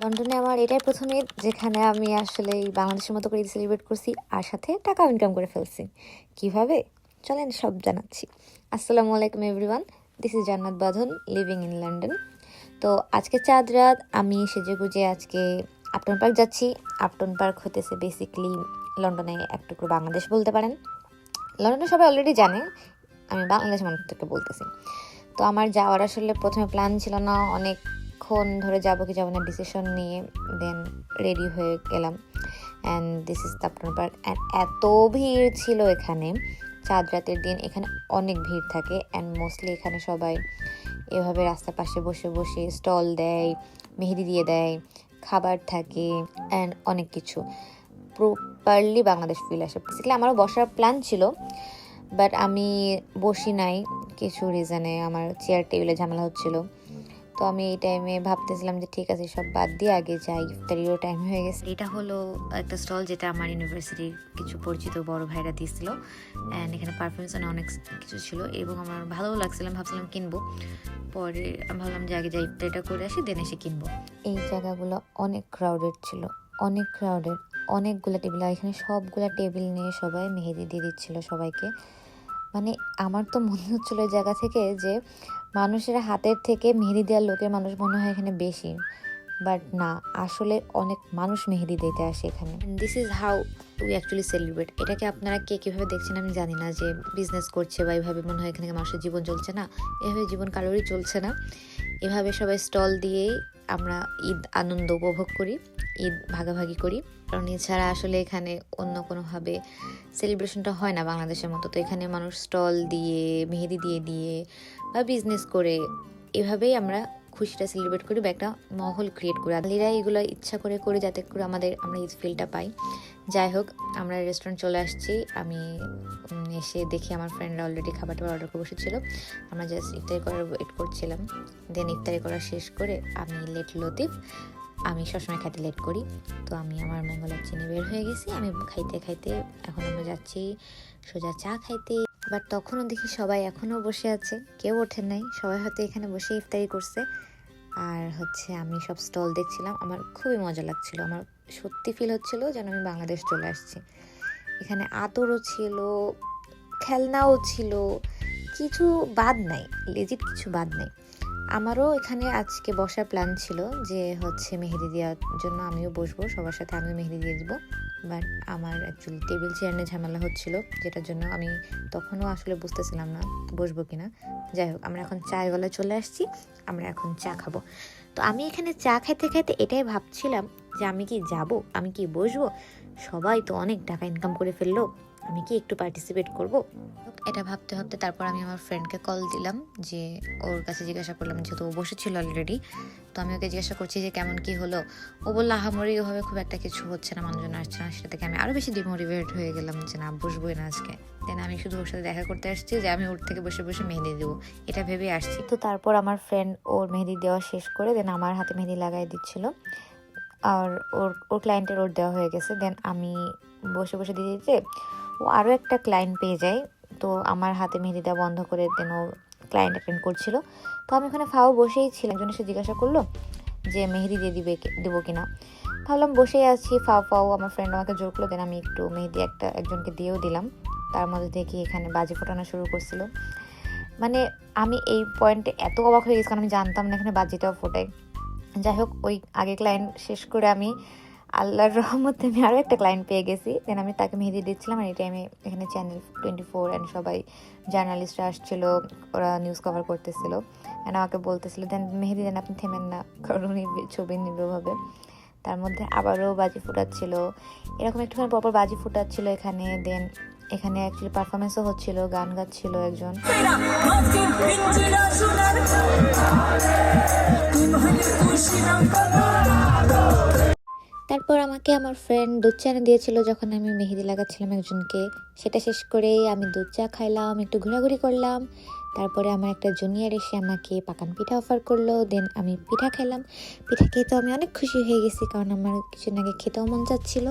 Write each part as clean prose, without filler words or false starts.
লন্ডনে আমার এটাই প্রথম ঈদ যেখানে আমি আসলে এই বাংলাদেশের মতো করে ঈদ সেলিব্রেট করছি আর সাথে টাকা ইনকাম করে ফেলছি। কিভাবে চলেন সব জানাচ্ছি। আসসালামু আলাইকুম এভরিওয়ান, দিস ইজ জান্নাত বাঁধন লিভিং ইন লন্ডন। তো আজকে চাঁদ রাত আমি সেজেগুজে আজকে আপটন পার্ক যাচ্ছি। আপটন পার্ক হতেছে বেসিক্যালি লন্ডনে এক টুকরো বাংলাদেশ বলতে পারেন। লন্ডনে সবাই অলরেডি জানে, আমি বাংলাদেশের মানুষদেরকে বলতেছি। তো আমার যাওয়ার আসলে প্রথমে প্ল্যান ছিল না, অনেকক্ষণ ধরে যাবো কি যাবো না ডিসিশন নিয়ে দেন রেডি হয়ে গেলাম। And this is the Upton park. And এত ভিড় ছিল এখানে, চাঁদ রাতের দিন এখানে অনেক ভিড় থাকে। অ্যান্ড মোস্টলি এখানে সবাই এভাবে রাস্তার পাশে বসে বসে স্টল দেয়, মেহেদি দিয়ে দেয়, খাবার থাকে অ্যান্ড অনেক কিছু। প্রপারলি বাংলাদেশ ফিল আসে। বেসিক্যালি আমারও বসার প্ল্যান ছিল, বাট আমি বসি নাই কিছু রিজনে, আমার চেয়ার টেবিলে ঝামেলা হচ্ছিল। তো আমি এই টাইমে ভাবতেছিলাম যে ঠিক আছে সব বাদ দিয়ে আগে যাই, ইফতারিরও টাইম হয়ে গেছে। এটা হলো একটা স্টল যেটা আমার ইউনিভার্সিটির কিছু পরিচিত বড় ভাইরা দিয়েছিল। অ্যান্ড এখানে পারফিউমস অনেক কিছু ছিল এবং আমার ভালোও লাগছিলাম, ভাবছিলাম কিনবো। পরে আমি ভাবলাম যে আগে যাই ইফতারিটা করে আসি দেন এসে কিনবো। এই জায়গাগুলো অনেক ক্রাউডেড ছিল, অনেক ক্রাউডেড, অনেকগুলো টেবিল। আর এখানে সবগুলা টেবিল নিয়ে সবাই মেহেদি দিয়ে দিচ্ছিল সবাইকে। মানে আমার তো মনে হচ্ছিল এই জায়গা থেকে যে মানুষের হাতের থেকে মেহেদি দেওয়ার লোকের মানুষ মনে হয় এখানে বেশি, বাট না, আসলে অনেক মানুষ মেহেদি দিতে আসে এখানে। This is how we actually celebrate. এটাকে আপনারা কে কীভাবে দেখছেন আমি জানি না, যে বিজনেস করছে বা এইভাবে মনে হয় এখানে মানুষের জীবন চলছে না। এভাবে জীবন কারোরই চলছে না। এভাবে সবাই স্টল দিয়েই আমরা ঈদ আনন্দ উপভোগ করি, ঈদ ভাগাভাগি করি। কারণ এছাড়া আসলে এখানে অন্য কোনোভাবে সেলিব্রেশনটা হয় না বাংলাদেশের মতো। তো এখানে মানুষ স্টল দিয়ে, মেহেদি দিয়ে দিয়ে বা বিজনেস করে এভাবেই আমরা খুশিটা সেলিব্রেট করি বা একটা মহল ক্রিয়েট করি। আদালিরা এগুলো ইচ্ছা করে করি যাতে করে আমরা ঈদ ফিলটা পাই। যাই হোক, আমরা রেস্টুরেন্ট চলে আসছি। আমি এসে দেখি আমার ফ্রেন্ডরা অলরেডি খাবারটা অর্ডার করে বসেছিল। আমরা জাস্ট ইফতারি করার ওয়েট করছিলাম। দেন ইফতারি করা শেষ করে আমি লেট লতিফ, আমি সবসময় খাইতে লেট করি, তো আমি আমার মঙ্গলার চিনি বের হয়ে গেছি। আমি খাইতে খাইতে এখন আমরা যাচ্ছি সোজা চা খাইতে। বাট তখনও দেখি সবাই এখনও বসে আছে, কেউ ওঠেন নাই, সবাই হয়তো এখানে বসে ইফতারি করছে। আর আমি সব স্টল দেখছিলাম, আমার খুবই মজা লাগছিল। আমার সত্যি ফিল হচ্ছিল যেন আমি বাংলাদেশ চলে আসছি। এখানে আদরও ছিল, খেলনাও ছিল, কিছু বাদ নাই, লেজিট কিছু বাদ নাই। আমারও এখানে আজকে বসার প্ল্যান ছিল যে মেহেদি দেওয়ার জন্য আমিও বসবো, সবার সাথে আমিও মেহেদি দিয়ে দেবো। বাট আমার অ্যাকচুয়ালি টেবিল চেয়ার নিয়ে ঝামেলা হচ্ছিল, যেটার জন্য আমি তখনও আসলে বুঝতেছিলাম না বসবো কিনা। যাই হোক, আমরা এখন চায়ের গলায় চলে আসছি, আমরা এখন চা খাবো। তো আমি এখানে চা খাইতে খাইতে এটাই ভাবছিলাম যে আমি কি যাব, আমি কি বসবো, সবাই তো অনেক টাকা ইনকাম করে ফেললো, আমি কি একটু পার্টিসিপেট করব। এটা ভাবতে ভাবতে তারপর আমি আমার ফ্রেন্ডকে কল দিলাম, যে ওর কাছে জিজ্ঞাসা করলাম, যেহেতু ও বসেছিল অলরেডি। তো আমি ওকে জিজ্ঞাসা করছি যে কেমন কি হলো। ও বললো আহামরি ওভাবে খুব একটা কিছু হচ্ছে না, মানুষজন আসছে না। সেটা থেকে আমি আরও বেশি ডিমোটিভেট হয়ে গেলাম যে না, বসবোই না আজকে। দেন আমি শুধু ওর সাথে দেখা করতে আসছি, যে আমি ওর থেকে বসে বসে মেহেদি দেবো এটা ভেবে আসছি। তো তারপর আমার ফ্রেন্ড ওর মেহেদি দেওয়া শেষ করে দেন আমার হাতে মেহেদি লাগাই দিচ্ছিল। আর ওর ক্লায়েন্টের ওর দেওয়া হয়ে গেছে। দেন আমি বসে বসে দিয়ে দিতে ও আরও একটা ক্লায়েন্ট পেয়ে যায়। তো আমার হাতে মেহেদি দেওয়া বন্ধ করে দেন ও ক্লায়েন্ট অ্যাটেন্ড করছিল। তো আমি ওখানে ফাও বসেই ছিলাম। একজন এসে জিজ্ঞাসা করলো যে মেহেদি দিয়ে দেবো কিনা। ভাবলাম বসেই আছি, ফাও আমার ফ্রেন্ড আমাকে জোর করলো। দেন আমি একটু মেহেদি একজনকে দিয়েও দিলাম। তার মধ্যে দেখি এখানে বাজি ফোটানো শুরু করছিল। মানে আমি এই পয়েন্টে এত অবাক হয়ে গেছি, কারণ আমি জানতাম না এখানে বাজিটাও ফোটাই। যাই হোক, ওই আগে ক্লায়েন্ট শেষ করে আমি আল্লাহর রহমতে আমি আরও একটা ক্লায়েন্ট পেয়ে গেছি। দেন আমি তাকে মেহেদি দিচ্ছিলাম। আর এই টাইমে এখানে চ্যানেল 24 অ্যান্ড সবাই জার্নালিস্টরা আসছিল, ওরা নিউজ কভার করতেছিল। অ্যান্ড আমাকে বলতেছিল দেন মেহেদি দেন, আপনি থেমেন না, কারণ উনি ছবি নিবে ভাবে। তার মধ্যে আবারও বাজি ফুটাচ্ছিল, এরকম একটুখানি পরপর বাজি ফুটাচ্ছিল এখানে। দেন এখানে অ্যাকচুয়ালি পারফরমেন্সও হচ্ছিল, গান গাচ্ছিল একজন। তারপর আমাকে আমার ফ্রেন্ড দুধ চা এনে দিয়েছিল যখন আমি মেহেদি লাগাচ্ছিলাম একজনকে। সেটা শেষ করে আমি দুধ চা খাইলাম, একটু ঘোরাঘুরি করলাম। তারপরে আমার একটা জুনিয়র এসে আমাকে পাকান পিঠা অফার করলো। দেন আমি পিঠা খেলাম। পিঠা খেয়ে তো আমি অনেক খুশি হয়ে গেছি, কারণ আমার কিছুদিন আগে খেতেও মন চাচ্ছিল।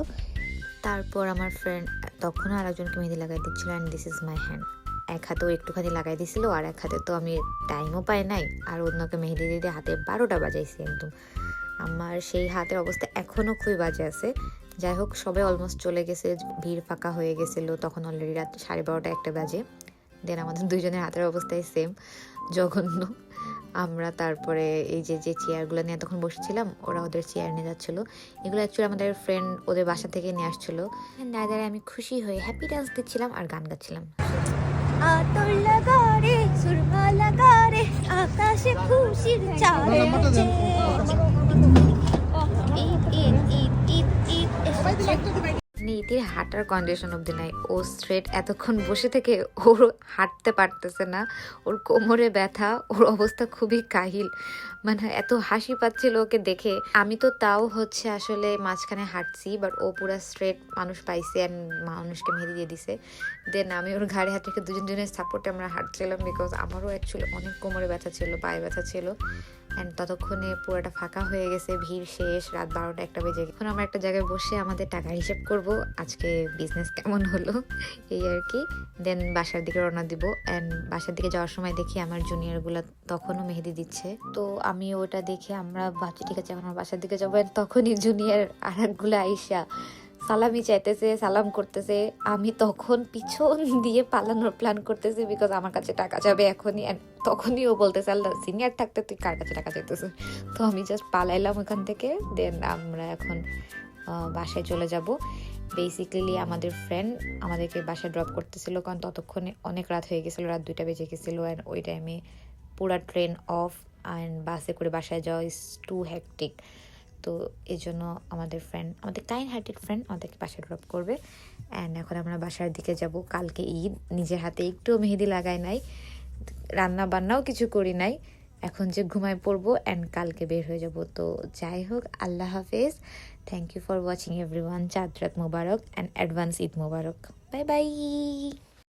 তারপর আমার ফ্রেন্ড তখনও আর একজনকে মেহেদি লাগাই দিচ্ছিল। And this is my hand. এক হাতেও একটুখানি লাগাই দিছিল, আর এক হাতে তো আমি টাইমও পাই নাই, আর অন্যকে মেহেদি দিয়ে হাতে 12টা বাজাইছি একদম। আমার সেই হাতের অবস্থা এখনও খুবই বাজে আছে। যাই হোক, সবাই অলমোস্ট চলে গেছে, ভিড় ফাঁকা হয়ে গেছিলো, তখন অলরেডি রাত 12:30 1টা বাজে। দেন আমাদের দুইজনের হাতের অবস্থাই সেম, জঘন্য। আমরা তারপরে এই যে চেয়ারগুলো নিয়ে তখন বসেছিলাম, ওরা ওদের চেয়ার নিয়ে যাচ্ছিলো। এগুলো অ্যাকচুয়ালি আমাদের ফ্রেন্ড ওদের বাসা থেকে নিয়ে আসছিলো। দাদারে আমি খুশি হয়ে হ্যাপি ডান্স দিচ্ছিলাম আর গান গাচ্ছিলাম। আতর লাগা রে, সুরমা লাগা রে, আকাশে খুশির চাঁদ আছে। ঈদ ঈদ ঈদ ঈদ ঈদ এসেছে। নীতির হাঁটার কন্ডিশন অবধি নাই, ও স্ট্রেট এতক্ষণ বসে থেকে ওর হাঁটতে পারতেছে না, ওর কোমরে ব্যথা, ওর অবস্থা খুবই কাহিল। মানে এত হাসি পাচ্ছিল ওকে দেখে। আমি তো তাও হচ্ছে আসলে মাঝখানে হাঁটছি, বাট ও পুরো স্ট্রেট মানুষ পাইছে অ্যান্ড মানুষকে মেহেদি দিয়ে দিছে। দেন আমি ওর ঘাড়ে হাত রেখে দুজনের সাপোর্টে আমরা হাঁটছিলাম, বিকজ আমারও অ্যাকচুয়ালি অনেক কোমরে ব্যথা ছিল, পায়ে ব্যথা ছিল। অ্যান্ড ততক্ষণে পুরোটা ফাঁকা হয়ে গেছে, ভিড় শেষ, রাত 12টা 1টা বেজে গেছে। এখন আমরা একটা জায়গায় বসে আমাদের টাকা হিসেব করব, আজকে বিজনেস কেমন হলো এই আর কি। দেন বাসার দিকে রওনা দিব। অ্যান্ড বাসার দিকে যাওয়ার সময় দেখি আমার জুনিয়রগুলো তখনও মেহেদি দিচ্ছে, তো আমি ওটা দেখে আমরা ভাবছি ঠিক আছে এখন আমার বাসার দিকে যাবো। তখনই জুনিয়র আর একগুলো আইসা সালামি চাইতেছে, সালাম করতেছে। আমি তখন পিছন দিয়ে পালানোর প্ল্যান করতেছি, বিকজ আমার কাছে টাকা যাবে এখনই। তখনই ও বলতেছে আল্লাহ, সিনিয়র থাকতে তুই কার কাছে টাকা চাইতেছে। তো আমি জাস্ট পালাইলাম ওখান থেকে। দেন আমরা এখন বাসায় চলে যাব। বেসিক্যালি আমাদের ফ্রেন্ড আমাদেরকে বাসায় ড্রপ করতেছিল, কারণ ততক্ষণে অনেক রাত হয়ে গেছিলো, রাত 2টা বেজে গেছিলো। অ্যান্ড ওই টাইমে পুরা ট্রেন অফ, অ্যান্ড বাসে করে বাসায় যাওয়া ইজ টু হেক্টিক। তো এই জন্য আমাদের ফ্রেন্ড, আমাদের কাইন্ড হার্টেড ফ্রেন্ড আমাদেরকে বাসায় ড্রপ করবে। অ্যান্ড এখন আমরা বাসার দিকে যাব। কালকে ঈদ, নিজের হাতে একটু মেহেদি লাগাই নাই, রান্না বান্নাও কিছু করি নাই, এখন যে ঘুমায় পড়বো অ্যান্ড কালকে বের হয়ে যাব। তো যাই হোক, আল্লাহ হাফেজ। Thank you for watching everyone. Chand Raat মোবারক অ্যান্ড অ্যাডভান্স ঈদ মোবারক। Bye by.